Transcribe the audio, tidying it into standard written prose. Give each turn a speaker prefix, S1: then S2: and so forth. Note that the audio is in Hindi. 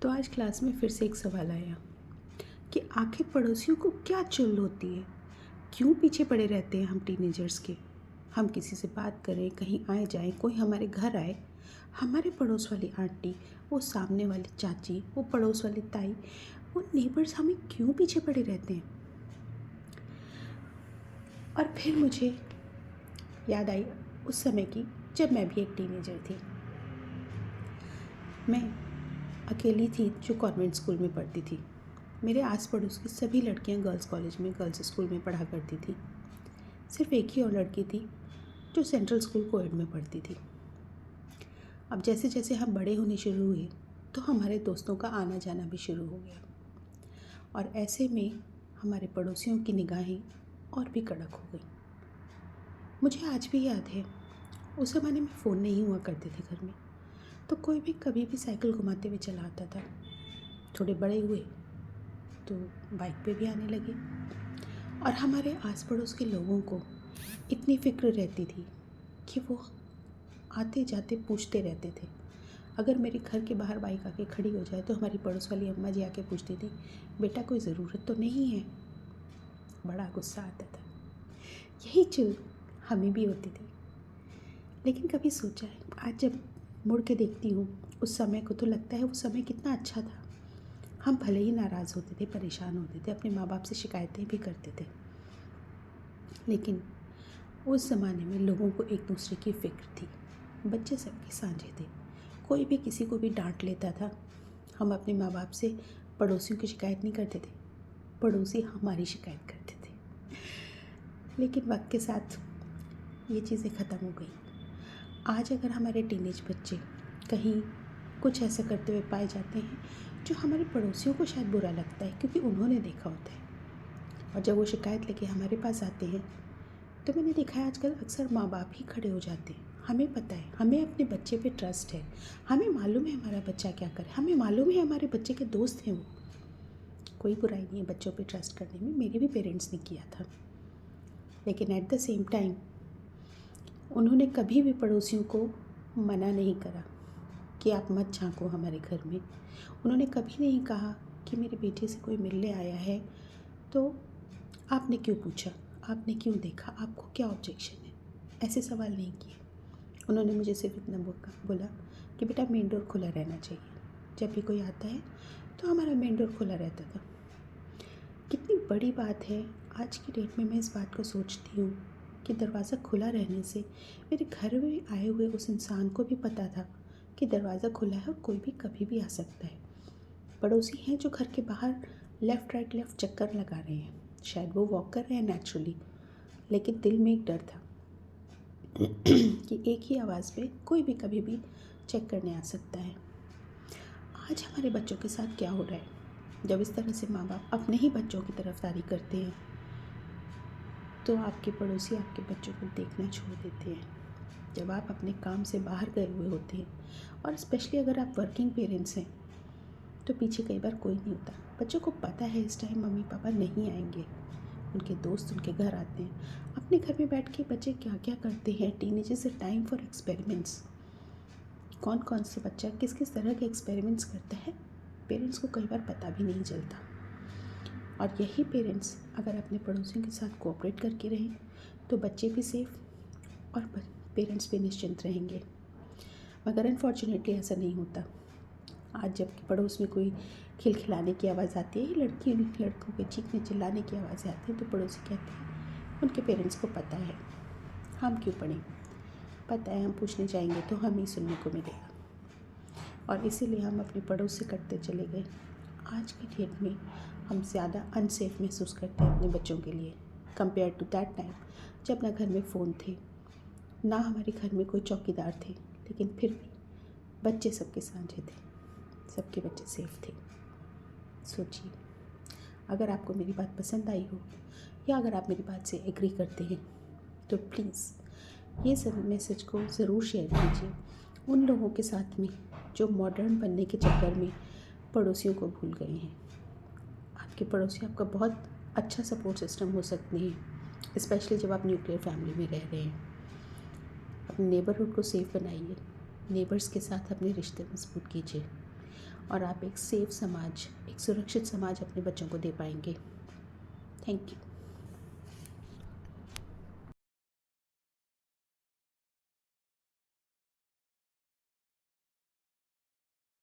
S1: तो आज क्लास में फिर से एक सवाल आया कि आखिर पड़ोसियों को क्या चुल होती है। क्यों पीछे पड़े रहते हैं हम टीनेजर्स के। हम किसी से बात करें, कहीं आए जाएं, कोई हमारे घर आए, हमारे पड़ोस वाली आंटी, वो सामने वाली चाची, वो पड़ोस वाली ताई, वो नेबर्स हमें क्यों पीछे पड़े रहते हैं। और फिर मुझे याद आई उस समय की जब मैं भी एक टीनेजर थी। मैं अकेली थी जो कॉन्वेंट स्कूल में पढ़ती थी। मेरे आस पड़ोस की सभी लड़कियां गर्ल्स कॉलेज में, गर्ल्स स्कूल में पढ़ा करती थी। सिर्फ एक ही और लड़की थी जो सेंट्रल स्कूल कोएड में पढ़ती थी। अब जैसे जैसे हम बड़े होने शुरू हुए तो हमारे दोस्तों का आना जाना भी शुरू हो गया, और ऐसे में हमारे पड़ोसियों की निगाहें और भी कड़क हो गई। मुझे आज भी याद है, उस ज़माने में फ़ोन नहीं हुआ करते थे घर में, तो कोई भी कभी भी साइकिल घुमाते हुए चला आता था। थोड़े बड़े हुए तो बाइक पे भी आने लगे, और हमारे आस पड़ोस के लोगों को इतनी फ़िक्र रहती थी कि वो आते जाते पूछते रहते थे। अगर मेरे घर के बाहर बाइक आके खड़ी हो जाए तो हमारी पड़ोस वाली अम्मा जी आके पूछती थी, बेटा कोई ज़रूरत तो नहीं है। बड़ा गुस्सा आता था। यही चुल हमें भी होती थी। लेकिन कभी सोचा है, आज जब मुड़ के देखती हूँ उस समय को, तो लगता है वो समय कितना अच्छा था। हम भले ही नाराज़ होते थे, परेशान होते थे, अपने माँ बाप से शिकायतें भी करते थे, लेकिन उस ज़माने में लोगों को एक दूसरे की फ़िक्र थी। बच्चे सबके साझे थे। कोई भी किसी को भी डांट लेता था। हम अपने माँ बाप से पड़ोसियों की शिकायत नहीं करते थे, पड़ोसी हमारी शिकायत करते थे। लेकिन वक्त के साथ ये चीज़ें ख़त्म हो गई। आज अगर हमारे टीनेज बच्चे कहीं कुछ ऐसा करते हुए पाए जाते हैं जो हमारे पड़ोसियों को शायद बुरा लगता है, क्योंकि उन्होंने देखा होता है, और जब वो शिकायत लेके हमारे पास आते हैं तो मैंने देखा है आजकल अक्सर माँ बाप ही खड़े हो जाते हैं। हमें पता है, हमें अपने बच्चे पे ट्रस्ट है, हमें मालूम है हमारा बच्चा क्या करे, हमें मालूम है हमारे बच्चे के दोस्त हैं वो। कोई बुराई नहीं है बच्चों पे ट्रस्ट करने में, मेरे भी पेरेंट्स ने किया था। लेकिन एट द सेम टाइम उन्होंने कभी भी पड़ोसियों को मना नहीं करा कि आप मत झांको हमारे घर में। उन्होंने कभी नहीं कहा कि मेरे बेटे से कोई मिलने आया है तो आपने क्यों पूछा, आपने क्यों देखा, आपको क्या ऑब्जेक्शन है। ऐसे सवाल नहीं किए। उन्होंने मुझे सिर्फ इतना बोला कि बेटा मेन डोर खुला रहना चाहिए। जब भी कोई आता है तो हमारा मेन डोर खुला रहता था। कितनी बड़ी बात है। आज की डेट में मैं इस बात को सोचती हूँ कि दरवाज़ा खुला रहने से मेरे घर में आए हुए उस इंसान को भी पता था कि दरवाज़ा खुला है और कोई भी कभी भी आ सकता है। पड़ोसी हैं जो घर के बाहर लेफ़्ट राइट लेफ़्ट चक्कर लगा रहे हैं, शायद वो वॉक कर रहे हैं नेचुरली, लेकिन दिल में एक डर था कि एक ही आवाज़ पे कोई भी कभी भी चेक करने आ सकता है। आज हमारे बच्चों के साथ क्या हो रहा है, जब इस तरह से माँ बाप अपने ही बच्चों की तरफदारी करते हैं तो आपके पड़ोसी आपके बच्चों को देखना छोड़ देते हैं। जब आप अपने काम से बाहर गए हुए होते हैं, और स्पेशली अगर आप वर्किंग पेरेंट्स हैं, तो पीछे कई बार कोई नहीं होता। बच्चों को पता है इस टाइम मम्मी पापा नहीं आएंगे, उनके दोस्त उनके घर आते हैं। अपने घर में बैठ के बच्चे क्या क्या करते हैं। Teenage is a time for experiments. कौन कौन से बच्चा किस किस तरह के एक्सपेरिमेंट्स करता है, पेरेंट्स को कई बार पता भी नहीं चलता। और यही पेरेंट्स अगर अपने पड़ोसियों के साथ कोऑपरेट करके रहें तो बच्चे भी सेफ और पेरेंट्स भी निश्चिंत रहेंगे। मगर अनफॉर्चुनेटली ऐसा नहीं होता। आज जब पड़ोस में कोई खिलखिलाने की आवाज़ आती है, लड़की लड़कों के चीखने चिल्लाने की आवाज़ें आती हैं, तो पड़ोसी कहते हैं उनके पेरेंट्स को पता है, हम क्यों पढ़ें, पता है हम पूछने जाएंगे तो हम ही सुनने को मिलेगा। और इसीलिए हम अपने पड़ोस से कटते चले गए। आज की डेट में हम ज़्यादा अनसेफ महसूस करते हैं अपने बच्चों के लिए कंपेयर टू दैट टाइम जब ना घर में फ़ोन थे, ना हमारे घर में कोई चौकीदार थे, लेकिन फिर भी बच्चे सबके साझे थे, सबके बच्चे सेफ थे। सोचिए, अगर आपको मेरी बात पसंद आई हो या अगर आप मेरी बात से एग्री करते हैं तो प्लीज़ ये सब मैसेज को ज़रूर शेयर कीजिए उन लोगों के साथ में जो मॉडर्न बनने के चक्कर में पड़ोसियों को भूल गए हैं। आपके पड़ोसी आपका बहुत अच्छा सपोर्ट सिस्टम हो सकते हैं, स्पेशली जब आप न्यूक्लियर फैमिली में रह रहे हैं। अपने नेबरहुड को सेफ बनाइए, नेबर्स के साथ अपने रिश्ते मजबूत कीजिए, और आप एक सेफ समाज, एक सुरक्षित समाज अपने बच्चों को दे पाएंगे। Thank you.